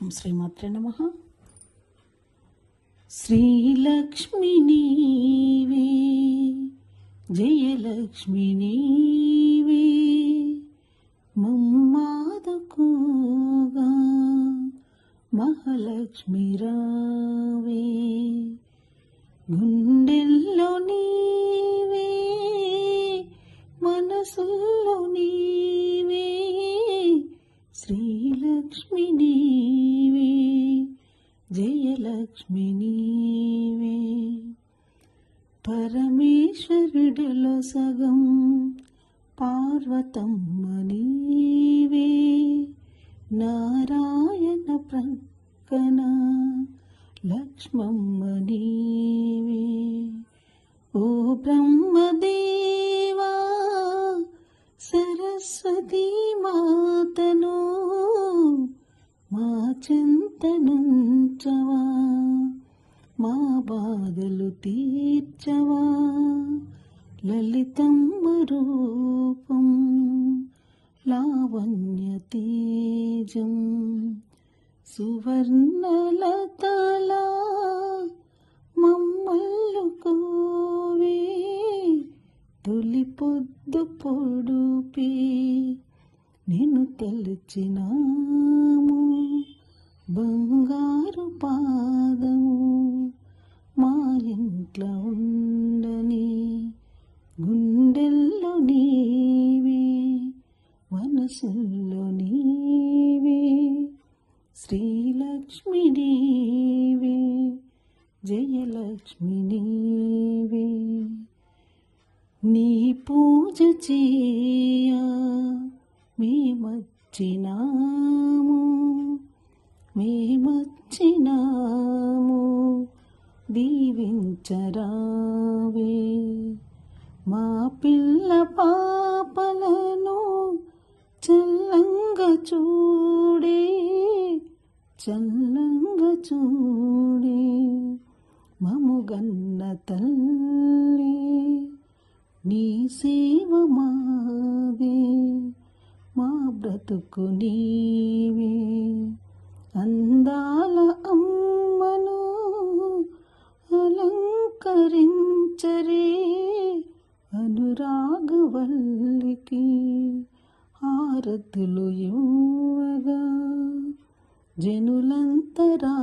ఓం శ్రీమాత్రే నమః. శ్రీలక్ష్మి నీవే, జయలక్ష్మి నీవే, మమ్మాదుకోగా మహాలక్ష్మి రావే, గుండెల్లో నీవే, మనసుల్లో నీవే, శ్రీలక్ష్మి నీవే, జయలక్ష్మి నీవే. పరమేశ్వరుడిలో సగం పార్వతమ్మ నీవే, నారాయణ ప్రక్కన లక్ష్మమ్మ నీవే. ఓ బ్రహ్మదేవా, సరస్వతీ మాతను మా చింతనుంచవా, మా బాధలు తీర్చవా. లలితమ్మ రూపం లావణ్య తేజం, సువర్ణలతలా మమ్మల్లుకోవే, తొలి పొద్దు పొడుపి నిన్ను తలచినాము. బంగారు పాదము మా ఇంట్లో ఉండని, గుండెల్లో నీవే, మనసుల్లో నీవే, శ్రీలక్ష్మి నీవే, జయలక్ష్మి నీవే. నీ పూజ చేయ మేమొచ్చినాము, మేమొచ్చినాము, దీవించరావే. మా పిల్ల పాపలను చల్లంగా చూడే, చల్లంగా చూడే, మముగన్న తల్లి, నీ సేవ మాదే, మా బ్రతుకు నీవే. అందాల అమ్మను అలంకరించరే, అనురాగవల్లికి హారతులు ఇవ్వగా, జనులంతరారే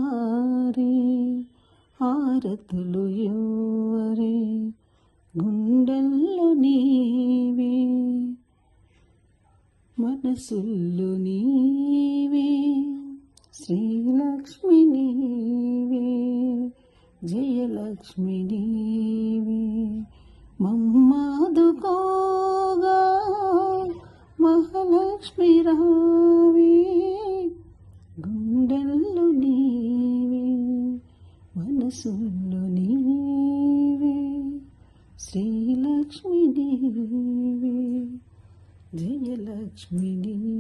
హారతులు ఇవ్వరే, గుండెల్లో నీవే, మనసుల్లో నీవే, శ్రీలక్ష్మి నీవే, జయలక్ష్మి నీవే. మమ్మాదుకోగా మహాలక్ష్మి రావే, గుండెల్లో నీవే, మనసుల్లో నీవే, శ్రీలక్ష్మి నీవే, జయలక్ష్మి నీవే.